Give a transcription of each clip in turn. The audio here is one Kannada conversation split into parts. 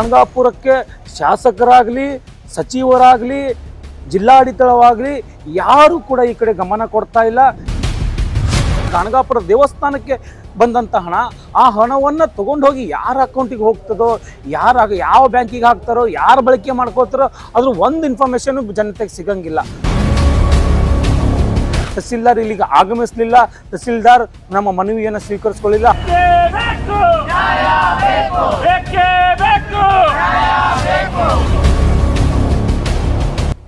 ಗಾಣಗಾಪುರಕ್ಕೆ ಶಾಸಕರಾಗಲಿ ಸಚಿವರಾಗಲಿ ಜಿಲ್ಲಾಡಳಿತವಾಗಲಿ ಯಾರು ಕೂಡ ಈ ಕಡೆ ಗಮನ ಕೊಡ್ತಾ ಇಲ್ಲ. ಗಾಣಗಾಪುರ ದೇವಸ್ಥಾನಕ್ಕೆ ಬಂದಂಥ ಹಣ, ಆ ಹಣವನ್ನು ತಗೊಂಡು ಹೋಗಿ ಯಾರ ಅಕೌಂಟಿಗೆ ಹೋಗ್ತದೋ, ಯಾವ ಬ್ಯಾಂಕಿಗೆ ಹಾಕ್ತಾರೋ, ಯಾರು ಬಳಕೆ ಮಾಡ್ಕೋತಾರೋ ಅದ್ರ ಒಂದು ಇನ್ಫಾರ್ಮೇಷನ್ ಜನತೆಗೆ ಸಿಗಂಗಿಲ್ಲ. ತಹಸೀಲ್ದಾರ್ ಇಲ್ಲಿಗೆ ಆಗಮಿಸಲಿಲ್ಲ, ತಹಸೀಲ್ದಾರ್ ನಮ್ಮ ಮನವಿಯನ್ನು ಸ್ವೀಕರಿಸಿಕೊಳ್ಳಿಲ್ಲ.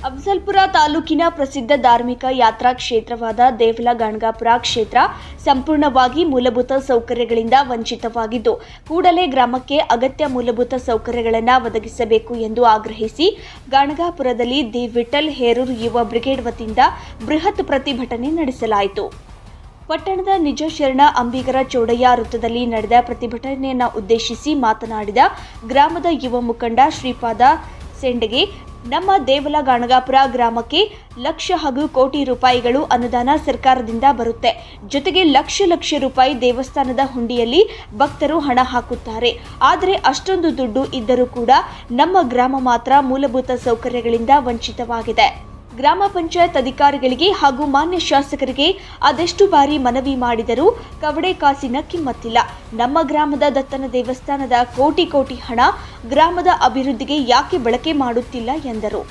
ಅಫಜಲ್ಪುರ ತಾಲೂಕಿನ ಪ್ರಸಿದ್ಧ ಧಾರ್ಮಿಕ ಯಾತ್ರಾ ಕ್ಷೇತ್ರವಾದ ದೇವಲ ಗಾಣಗಾಪುರ ಕ್ಷೇತ್ರ ಸಂಪೂರ್ಣವಾಗಿ ಮೂಲಭೂತ ಸೌಕರ್ಯಗಳಿಂದ ವಂಚಿತವಾಗಿದ್ದು, ಕೂಡಲೇ ಗ್ರಾಮಕ್ಕೆ ಅಗತ್ಯ ಮೂಲಭೂತ ಸೌಕರ್ಯಗಳನ್ನು ಒದಗಿಸಬೇಕು ಎಂದು ಆಗ್ರಹಿಸಿ ಗಾಣಗಾಪುರದಲ್ಲಿ ದಿ ವಿಠಲ್ ಹೇರೂರ್ ಯುವ ಬ್ರಿಗೇಡ್ ವತಿಯಿಂದ ಬೃಹತ್ ಪ್ರತಿಭಟನೆ ನಡೆಸಲಾಯಿತು. ಪಟ್ಟಣದ ನಿಜ ಶರಣ ಅಂಬಿಗರ ಚೌಡಯ್ಯ ವೃತ್ತದಲ್ಲಿ ನಡೆದ ಪ್ರತಿಭಟನೆಯನ್ನು ಉದ್ದೇಶಿಸಿ ಮಾತನಾಡಿದ ಗ್ರಾಮದ ಯುವ ಮುಖಂಡ ಶ್ರೀಪಾದ ಸೆಂಡಗೆ, ನಮ್ಮ ದೇವಲ ಗಾಣಗಾಪುರ ಗ್ರಾಮಕ್ಕೆ ಲಕ್ಷ ಹಾಗೂ ಕೋಟಿ ರೂಪಾಯಿಗಳು ಅನುದಾನ ಸರ್ಕಾರದಿಂದ ಬರುತ್ತೆ. ಜೊತೆಗೆ ಲಕ್ಷ ರೂಪಾಯಿ ದೇವಸ್ಥಾನದ ಹುಂಡಿಯಲ್ಲಿ ಭಕ್ತರು ಹಣ ಹಾಕುತ್ತಾರೆ. ಆದರೆ ಅಷ್ಟೊಂದು ದುಡ್ಡು ಇದ್ದರೂ ಕೂಡ ನಮ್ಮ ಗ್ರಾಮ ಮಾತ್ರ ಮೂಲಭೂತ ಸೌಕರ್ಯಗಳಿಂದ ವಂಚಿತವಾಗಿದೆ. ಗ್ರಾಮ ಪಂಚಾಯತ್ ಅಧಿಕಾರಿಗಳಿಗೆ ಹಾಗೂ ಮಾನ್ಯ ಶಾಸಕರಿಗೆ ಅದೆಷ್ಟು ಬಾರಿ ಮನವಿ ಮಾಡಿದರೂ ಕವಡೆ ಕಾಸಿನ ಕಿಮ್ಮತ್ತಿಲ್ಲ. ನಮ್ಮ ಗ್ರಾಮದ ದತ್ತನ ದೇವಸ್ಥಾನದ ಕೋಟಿ ಹಣ ಗ್ರಾಮದ ಅಭಿವೃದ್ಧಿಗೆ ಯಾಕೆ ಬಳಕೆ ಮಾಡುತ್ತಿಲ್ಲ ಎಂದರು.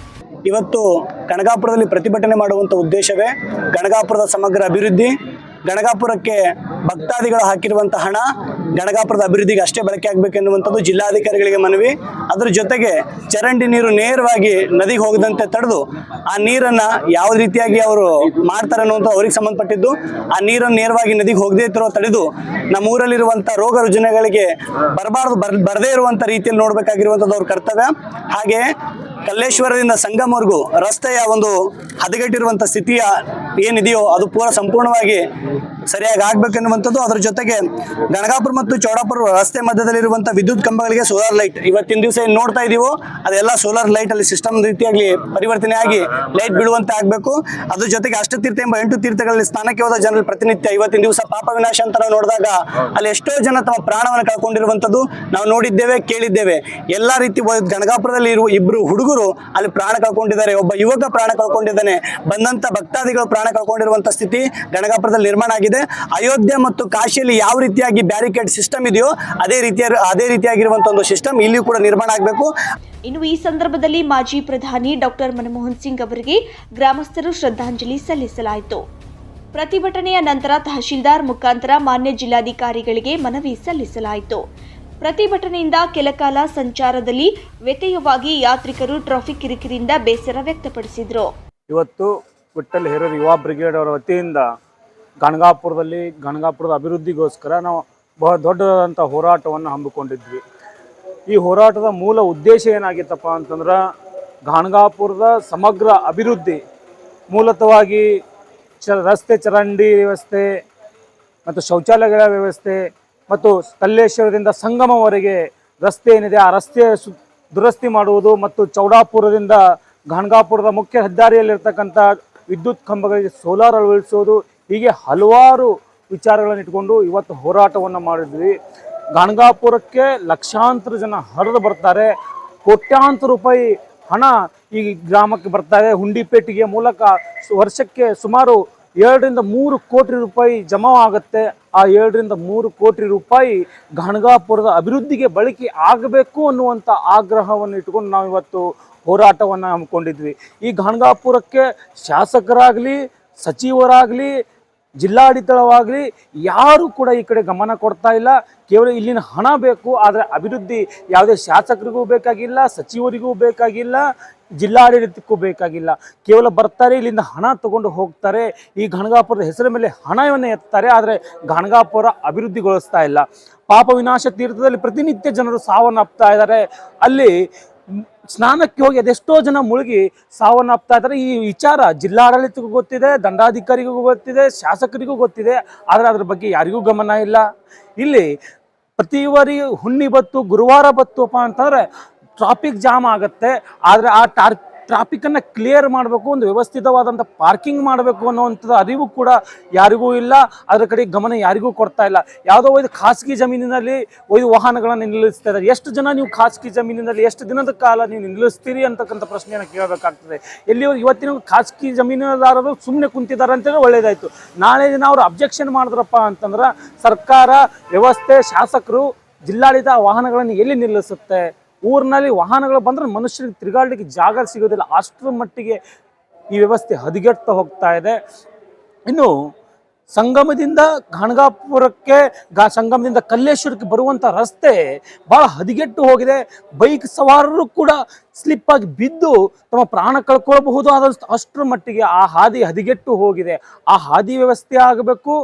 ಇವತ್ತು ಗಣಗಾಪುರದಲ್ಲಿ ಪ್ರತಿಭಟನೆ ಮಾಡುವಂಥ ಉದ್ದೇಶವೇ ಗಣಗಾಪುರದ ಸಮಗ್ರ ಅಭಿವೃದ್ಧಿ. ಗಣಗಾಪುರಕ್ಕೆ ಭಕ್ತಾದಿಗಳು ಹಾಕಿರುವಂಥ ಹಣ ಗಣಗಾಪುರದ ಅಭಿವೃದ್ಧಿಗೆ ಅಷ್ಟೇ ಬಳಕೆ ಆಗಬೇಕೆನ್ನುವಂಥದ್ದು ಜಿಲ್ಲಾಧಿಕಾರಿಗಳಿಗೆ ಮನವಿ. ಅದರ ಜೊತೆಗೆ ಚರಂಡಿ ನೀರು ನೇರವಾಗಿ ನದಿಗೆ ಹೋಗದಂತೆ ತಡೆದು ಆ ನೀರನ್ನು ಯಾವ ರೀತಿಯಾಗಿ ಅವರು ಮಾಡ್ತಾರೆ ಅನ್ನುವಂಥ ಅವ್ರಿಗೆ ಸಂಬಂಧಪಟ್ಟಿದ್ದು, ಆ ನೀರನ್ನು ನೇರವಾಗಿ ನದಿಗೆ ಹೋಗದೇ ಇರೋ ತಡೆದು ನಮ್ಮೂರಲ್ಲಿರುವಂಥ ರೋಗ ರುಜಿನಗಳಿಗೆ ಬರದೇ ಇರುವಂಥ ರೀತಿಯಲ್ಲಿ ನೋಡಬೇಕಾಗಿರುವಂಥದ್ದು ಅವ್ರ ಕರ್ತವ್ಯ. ಹಾಗೆ ಕಲ್ಲೇಶ್ವರದಿಂದ ಸಂಗಮವರೆಗೂ ರಸ್ತೆಯ ಒಂದು ಹದಗೆಟ್ಟಿರುವಂಥ ಸ್ಥಿತಿಯ ಏನಿದೆಯೋ ಅದು ಪೂರ ಸಂಪೂರ್ಣವಾಗಿ ಸರಿಯಾಗಿ ಆಗ್ಬೇಕೆನ್ನುವಂಥದ್ದು. ಅದರ ಜೊತೆಗೆ ಗಣಗಾಪುರ ಮತ್ತು ಚೌಡಾಪುರ ರಸ್ತೆ ಮಧ್ಯದಲ್ಲಿರುವಂಥ ವಿದ್ಯುತ್ ಕಂಬಗಳಿಗೆ ಸೋಲಾರ್ ಲೈಟ್ ಇವತ್ತಿನ ದಿವಸ ಏನು ನೋಡ್ತಾ ಇದೀವೋ ಅದೆಲ್ಲ ಸೋಲಾರ್ ಲೈಟ್ ಅಲ್ಲಿ ಸಿಸ್ಟಮ್ ರೀತಿಯಾಗಿ ಪರಿವರ್ತನೆ ಆಗಿ ಲೈಟ್ ಬೀಳುವಂತೆ ಆಗಬೇಕು. ಅದ್ರ ಜೊತೆಗೆ ಅಷ್ಟತೀರ್ಥ ಎಂಬ 8 ತೀರ್ಥಗಳಲ್ಲಿ ಸ್ನಾನಕ್ಕೆ ಹೋದ ಜನರ ಪ್ರತಿನಿತ್ಯ ಇವತ್ತಿನ ದಿವಸ ಪಾಪ ವಿನಾಶ ಅಂತ ನಾವು ನೋಡಿದಾಗ ಅಲ್ಲಿ ಎಷ್ಟೋ ಜನ ತಮ್ಮ ಪ್ರಾಣವನ್ನು ಕಳ್ಕೊಂಡಿರುವಂಥದ್ದು ನಾವು ನೋಡಿದ್ದೇವೆ, ಕೇಳಿದ್ದೇವೆ. ಎಲ್ಲಾ ರೀತಿ ಗಣಗಾಪುರದಲ್ಲಿ ಇರುವ ಇಬ್ಬರು ಹುಡುಗರು ಅಲ್ಲಿ ಪ್ರಾಣ ಕಳ್ಕೊಂಡಿದ್ದಾರೆ, ಒಬ್ಬ ಯುವಕ ಪ್ರಾಣ ಕಳ್ಕೊಂಡಿದ್ದಾನೆ, ಬಂದಂತ ಭಕ್ತಾದಿಗಳು ಪ್ರಾಣ ಕಳ್ಕೊಂಡಿರುವಂತ ಸ್ಥಿತಿ ಗಣಗಾಪುರದಲ್ಲಿ ನಿರ್ಮಾಣ ಆಗಿದೆ. ಅಯೋಧ್ಯೆ ಮತ್ತು ಕಾಶಿಯಲ್ಲಿ ಯಾವ ರೀತಿಯಾಗಿ ಬ್ಯಾರಿಕೇಡ್ ಸಿಸ್ಟಮ್ ಇದೆಯೋ ಅದೇ ರೀತಿಯಾಗಿರುವಂತಹ ಒಂದು ಸಿಸ್ಟಮ್ ಇಲ್ಲಿಯೂ ಕೂಡ ನಿರ್ಮಾಣ ಆಗಬೇಕು. ಇನ್ನು ಈ ಸಂದರ್ಭದಲ್ಲಿ ಮಾಜಿ ಪ್ರಧಾನಿ ಡಾಕ್ಟರ್ ಮನಮೋಹನ್ ಸಿಂಗ್ ಅವರಿಗೆ ಗ್ರಾಮಸ್ಥರು ಶ್ರದ್ಧಾಂಜಲಿ ಸಲ್ಲಿಸಲಾಯಿತು. ಪ್ರತಿಭಟನೆಯ ನಂತರ ತಹಶೀಲ್ದಾರ್ ಮುಖಾಂತರ ಮಾನ್ಯ ಜಿಲ್ಲಾಧಿಕಾರಿಗಳಿಗೆ ಮನವಿ ಸಲ್ಲಿಸಲಾಯಿತು. ಪ್ರತಿಭಟನೆಯಿಂದ ಕೆಲಕಾಲ ಸಂಚಾರದಲ್ಲಿ ವ್ಯತ್ಯಯವಾಗಿ ಯಾತ್ರಿಕರು ಟ್ರಾಫಿಕ್ ಕಿರಿಕಿರಿಯಿಂದ ಬೇಸರ ವ್ಯಕ್ತಪಡಿಸಿದರು. ಇವತ್ತು ವಿಠಲ್ ಹೇರೂರ್ ಯುವ ಬ್ರಿಗೇಡ್ ಅವರ ವತಿಯಿಂದ ಗಣಗಾಪುರದ ಅಭಿವೃದ್ಧಿಗೋಸ್ಕರ ನಾವು ಬಹಳ ದೊಡ್ಡದಾದಂಥ ಹೋರಾಟವನ್ನು ಹಮ್ಮಿಕೊಂಡಿದ್ವಿ. ಈ ಹೋರಾಟದ ಮೂಲ ಉದ್ದೇಶ ಏನಾಗಿತ್ತಪ್ಪ ಅಂತಂದ್ರೆ ಗಣಗಾಪುರದ ಸಮಗ್ರ ಅಭಿವೃದ್ಧಿ, ಮೂಲತಃವಾಗಿ ರಸ್ತೆ ಚರಂಡಿ ವ್ಯವಸ್ಥೆ ಮತ್ತು ಶೌಚಾಲಯಗಳ ವ್ಯವಸ್ಥೆ ಮತ್ತು ಕಲ್ಲೇಶ್ವರದಿಂದ ಸಂಗಮವರೆಗೆ ರಸ್ತೆ ಏನಿದೆ ಆ ರಸ್ತೆ ದುರಸ್ತಿ ಮಾಡುವುದು ಮತ್ತು ಚೌಡಾಪುರದಿಂದ ಗಣಗಾಪುರದ ಮುಖ್ಯ ಹೆದ್ದಾರಿಯಲ್ಲಿರ್ತಕ್ಕಂಥ ವಿದ್ಯುತ್ ಕಂಬಗಳಿಗೆ ಸೋಲಾರ್ ಅಳವಡಿಸೋದು, ಹೀಗೆ ಹಲವಾರು ವಿಚಾರಗಳನ್ನು ಇಟ್ಕೊಂಡು ಇವತ್ತು ಹೋರಾಟವನ್ನು ಮಾಡಿದ್ವಿ. ಗಣಗಾಪುರಕ್ಕೆ ಲಕ್ಷಾಂತರ ಜನ ಹರಿದು ಬರ್ತಾರೆ, ಕೋಟ್ಯಾಂತರ ರೂಪಾಯಿ ಹಣ ಈ ಗ್ರಾಮಕ್ಕೆ ಬರ್ತಾರೆ. ಹುಂಡಿ ಪೇಟಿಗೆ ಮೂಲಕ ವರ್ಷಕ್ಕೆ ಸುಮಾರು 2 ರಿಂದ 3 ಕೋಟಿ ರೂಪಾಯಿ ಜಮಾ ಆಗುತ್ತೆ. ಆ 2 ರಿಂದ 3 ಕೋಟಿ ರೂಪಾಯಿ ಗಣಗಾಪುರದ ಅಭಿವೃದ್ಧಿಗೆ ಬಳಕೆ ಆಗಬೇಕು ಅನ್ನುವಂಥ ಆಗ್ರಹವನ್ನು ಇಟ್ಕೊಂಡು ನಾವು ಇವತ್ತು ಹೋರಾಟವನ್ನು ಹಮ್ಮಿಕೊಂಡಿದ್ವಿ. ಈ ಗಣಗಾಪುರಕ್ಕೆ ಶಾಸಕರಾಗಲಿ ಸಚಿವರಾಗಲಿ ಜಿಲ್ಲಾಡಳಿತವಾಗಲಿ ಯಾರು ಕೂಡ ಈ ಕಡೆ ಗಮನ ಕೊಡ್ತಾ ಇಲ್ಲ. ಕೇವಲ ಇಲ್ಲಿನ ಹಣ ಬೇಕು, ಆದರೆ ಅಭಿವೃದ್ಧಿ ಯಾವುದೇ ಶಾಸಕರಿಗೂ ಬೇಕಾಗಿಲ್ಲ, ಸಚಿವರಿಗೂ ಬೇಕಾಗಿಲ್ಲ, ಜಿಲ್ಲಾಡಳಿತಕ್ಕೂ ಬೇಕಾಗಿಲ್ಲ. ಕೇವಲ ಬರ್ತಾರೆ, ಇಲ್ಲಿಂದ ಹಣ ತಗೊಂಡು ಹೋಗ್ತಾರೆ, ಈ ಗಣಗಾಪುರದ ಹೆಸರ ಮೇಲೆ ಹಣವನ್ನು ಎತ್ತಾರೆ, ಆದರೆ ಗಣಗಾಪುರ ಅಭಿವೃದ್ಧಿಗೊಳಿಸ್ತಾ ಇಲ್ಲ. ಪಾಪ ವಿನಾಶ ತೀರ್ಥದಲ್ಲಿ ಪ್ರತಿನಿತ್ಯ ಜನರು ಸಾವನ್ನಪ್ತಾ ಇದ್ದಾರೆ. ಅಲ್ಲಿ ಸ್ನಾನಕ್ಕೆ ಹೋಗಿ ಅದೆಷ್ಟೋ ಜನ ಮುಳುಗಿ ಸಾವನ್ನಪ್ತಾ ಇದ್ದಾರೆ. ಈ ವಿಚಾರ ಜಿಲ್ಲಾಡಳಿತಕ್ಕೂ ಗೊತ್ತಿದೆ, ದಂಡಾಧಿಕಾರಿಗೂ ಗೊತ್ತಿದೆ, ಶಾಸಕರಿಗೂ ಗೊತ್ತಿದೆ, ಆದರೆ ಅದ್ರ ಬಗ್ಗೆ ಯಾರಿಗೂ ಗಮನ ಇಲ್ಲ. ಇಲ್ಲಿ ಪ್ರತಿ ಹುಣ್ಣಿ ಬತ್ತು ಗುರುವಾರ ಬತ್ತುಪ್ಪ ಅಂತಂದ್ರೆ ಟ್ರಾಫಿಕ್ ಜಾಮ್ ಆಗುತ್ತೆ. ಆದರೆ ಆ ಟ್ರಾಫಿಕನ್ನು ಕ್ಲಿಯರ್ ಮಾಡಬೇಕು, ಒಂದು ವ್ಯವಸ್ಥಿತವಾದಂಥ ಪಾರ್ಕಿಂಗ್ ಮಾಡಬೇಕು ಅನ್ನುವಂಥದ್ದು ಅರಿವು ಕೂಡ ಯಾರಿಗೂ ಇಲ್ಲ. ಅದರ ಕಡೆ ಗಮನ ಯಾರಿಗೂ ಕೊಡ್ತಾ ಇಲ್ಲ. ಯಾವುದೋ ಒಂದು ಖಾಸಗಿ ಜಮೀನಿನಲ್ಲಿ ಒಯ್ದು ವಾಹನಗಳನ್ನು ನಿಲ್ಲಿಸ್ತಾ ಇದ್ದಾರೆ. ಎಷ್ಟು ಜನ ನೀವು ಖಾಸಗಿ ಜಮೀನಿನಲ್ಲಿ ಎಷ್ಟು ದಿನದ ಕಾಲ ನೀವು ನಿಲ್ಲಿಸ್ತೀರಿ ಅಂತಕ್ಕಂಥ ಪ್ರಶ್ನೆಯನ್ನು ಕೇಳಬೇಕಾಗ್ತದೆ. ಎಲ್ಲಿವರೆಗೆ ಇವತ್ತಿನ ಖಾಸಗಿ ಜಮೀನುದಾರರು ಸುಮ್ಮನೆ ಕುಂತಿದ್ದಾರೆ ಅಂತೇಳಿ ಒಳ್ಳೇದಾಯಿತು. ನಾಳೆ ದಿನ ಅವರು ಅಬ್ಜೆಕ್ಷನ್ ಮಾಡಿದ್ರಪ್ಪ ಅಂತಂದ್ರೆ ಸರ್ಕಾರ, ವ್ಯವಸ್ಥೆ, ಶಾಸಕರು, ಜಿಲ್ಲಾಡಳಿತ ವಾಹನಗಳನ್ನು ಎಲ್ಲಿ ನಿಲ್ಲಿಸುತ್ತೆ? ಊರಿನಲ್ಲಿ ವಾಹನಗಳು ಬಂದ್ರೆ ಮನುಷ್ಯರಿಗೆ ತಿರುಗಾಡಲಿಕ್ಕೆ ಜಾಗ ಸಿಗೋದಿಲ್ಲ. ಅಷ್ಟರ ಮಟ್ಟಿಗೆ ಈ ವ್ಯವಸ್ಥೆ ಹದಗೆಡ್ತಾ ಹೋಗ್ತಾ ಇದೆ. ಇನ್ನು ಸಂಗಮದಿಂದ ಗಾಣಗಾಪುರಕ್ಕೆ, ಸಂಗಮದಿಂದ ಕಲ್ಲೇಶ್ವರಕ್ಕೆ ಬರುವಂಥ ರಸ್ತೆ ಭಾಳ ಹದಗೆಟ್ಟು ಹೋಗಿದೆ. ಬೈಕ್ ಸವಾರರು ಕೂಡ ಸ್ಲಿಪ್ ಆಗಿ ಬಿದ್ದು ತಮ್ಮ ಪ್ರಾಣ ಕಳ್ಕೊಳ್ಬಹುದು. ಆದಷ್ಟು ಅಷ್ಟರ ಮಟ್ಟಿಗೆ ಆ ಹಾದಿ ಹದಗೆಟ್ಟು ಹೋಗಿದೆ. ಆ ಹಾದಿ ವ್ಯವಸ್ಥೆ ಆಗಬೇಕು.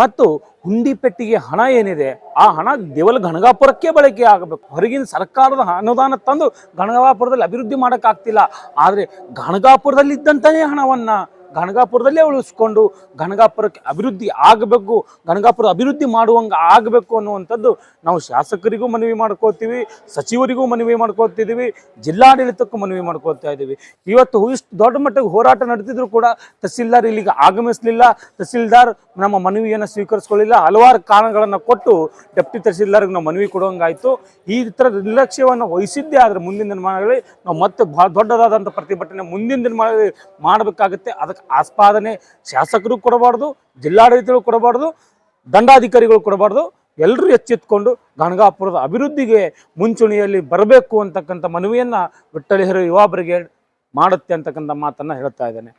ಮತ್ತು ಹುಂಡಿ ಪೆಟ್ಟಿಗೆ ಹಣ ಏನಿದೆ ಆ ಹಣ ದೇವಲ ಗಣಗಾಪುರಕ್ಕೆ ಬಳಕೆ ಆಗಬೇಕು. ಹೊರಗಿನ ಸರ್ಕಾರದ ಅನುದಾನ ತಂದು ಗಣಗಾಪುರದಲ್ಲಿ ಅಭಿವೃದ್ಧಿ ಮಾಡೋಕ್ಕಾಗ್ತಿಲ್ಲ. ಆದರೆ ಗಣಗಾಪುರದಲ್ಲಿ ಇದ್ದಂತೆಯೇ ಹಣವನ್ನು ಗಣಗಾಪುರದಲ್ಲೇ ಉಳಿಸ್ಕೊಂಡು ಗಣಗಾಪುರಕ್ಕೆ ಅಭಿವೃದ್ಧಿ ಆಗಬೇಕು, ಗಣಗಾಪುರ ಅಭಿವೃದ್ಧಿ ಮಾಡುವಂಗೆ ಆಗಬೇಕು ಅನ್ನುವಂಥದ್ದು ನಾವು ಶಾಸಕರಿಗೂ ಮನವಿ ಮಾಡ್ಕೋತೀವಿ, ಸಚಿವರಿಗೂ ಮನವಿ ಮಾಡ್ಕೋತಿದ್ದೀವಿ, ಜಿಲ್ಲಾಡಳಿತಕ್ಕೂ ಮನವಿ ಮಾಡ್ಕೋತಾ ಇದ್ದೀವಿ. ಇವತ್ತು ಇಷ್ಟು ದೊಡ್ಡ ಮಟ್ಟಿಗೆ ಹೋರಾಟ ನಡೆದಿದ್ರು ಕೂಡ ತಹಸೀಲ್ದಾರ್ ಇಲ್ಲಿಗೆ ಆಗಮಿಸಲಿಲ್ಲ. ತಹಸೀಲ್ದಾರ್ ನಮ್ಮ ಮನವಿಯನ್ನು ಸ್ವೀಕರಿಸ್ಕೊಳ್ಳಿಲ್ಲ. ಹಲವಾರು ಕಾರಣಗಳನ್ನು ಕೊಟ್ಟು ಡೆಪ್ಟಿ ತಹಸೀಲ್ದಾರ್ಗೆ ನಾವು ಮನವಿ ಕೊಡುವಂಗಾಯಿತು. ಈ ಥರ ನಿರ್ಲಕ್ಷ್ಯವನ್ನು ವಹಿಸಿದ್ದೇ ಆದರೆ ಮುಂದಿನ ದಿನಮಾನಗಳಲ್ಲಿ ನಾವು ಮತ್ತೆ ಭಾಳ ದೊಡ್ಡದಾದಂಥ ಪ್ರತಿಭಟನೆ ಮುಂದಿನ ದಿನಮಾನಗಳಲ್ಲಿ ಮಾಡಬೇಕಾಗುತ್ತೆ. ಅದಕ್ಕೆ ಆಸ್ಪಾದನೆ ಶಾಸಕರು ಕೊಡಬಾರ್ದು, ಜಿಲ್ಲಾಡಳಿತಗಳು ಕೊಡಬಾರ್ದು, ದಂಡಾಧಿಕಾರಿಗಳು ಕೊಡಬಾರ್ದು. ಎಲ್ಲರೂ ಎಚ್ಚೆತ್ತುಕೊಂಡು ಗಣಗಾಪುರದ ಅಭಿವೃದ್ಧಿಗೆ ಮುಂಚೂಣಿಯಲ್ಲಿ ಬರಬೇಕು ಅಂತಕ್ಕಂಥ ಮನವಿಯನ್ನು ವಿಠ್ಠಲಹರಿ ಯುವ ಬ್ರಿಗೇಡ್ ಮಾಡುತ್ತೆ ಅಂತಕ್ಕಂಥ ಮಾತನ್ನು ಹೇಳ್ತಾ ಇದ್ದೇನೆ.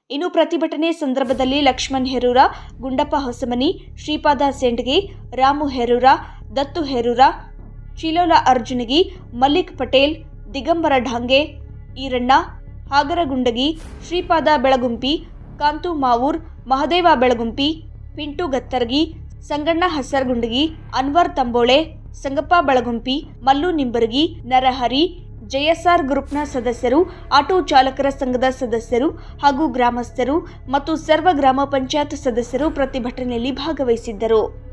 ಇನ್ನು ಪ್ರತಿಭಟನೆ ಸಂದರ್ಭದಲ್ಲಿ ಲಕ್ಷ್ಮಣ್ ಹೆರೂರ, ಗುಂಡಪ್ಪ ಹೊಸಮನಿ, ಶ್ರೀಪಾದ ಸೆಂಡ್ಗಿ, ರಾಮು ಹೆರೂರ, ದತ್ತು ಹೆರೂರ, ಚಿಲೋಲ ಅರ್ಜುನಗಿ, ಮಲ್ಲಿಕ್ ಪಟೇಲ್, ದಿಗಂಬರ ಢಾಂಗೆ, ಈರಣ್ಣ, ಹಾಗರಗುಂಡಗಿ, ಶ್ರೀಪಾದ ಬೆಳಗುಂಪಿ, ಕಾಂತು ಮಾವೂರ್, ಮಹದೇವ ಬೆಳಗುಂಪಿ, ಪಿಂಟು ಗತ್ತರ್ಗಿ, ಸಂಗಣ್ಣ ಹಸರಗುಂಡಗಿ, ಅನ್ವರ್ ತಂಬೋಳೆ, ಸಂಗಪ್ಪ ಬೆಳಗುಂಪಿ, ಮಲ್ಲು ನಿಂಬರ್ಗಿ, ನರಹರಿ, ಜೆಎಸ್ಆರ್ ಗ್ರೂಪ್ನ ಸದಸ್ಯರು, ಆಟೋ ಚಾಲಕರ ಸಂಘದ ಸದಸ್ಯರು ಹಾಗೂ ಗ್ರಾಮಸ್ಥರು ಮತ್ತು ಸರ್ವ ಗ್ರಾಮ ಪಂಚಾಯತ್ ಸದಸ್ಯರು ಪ್ರತಿಭಟನೆಯಲ್ಲಿ ಭಾಗವಹಿಸಿದ್ದರು.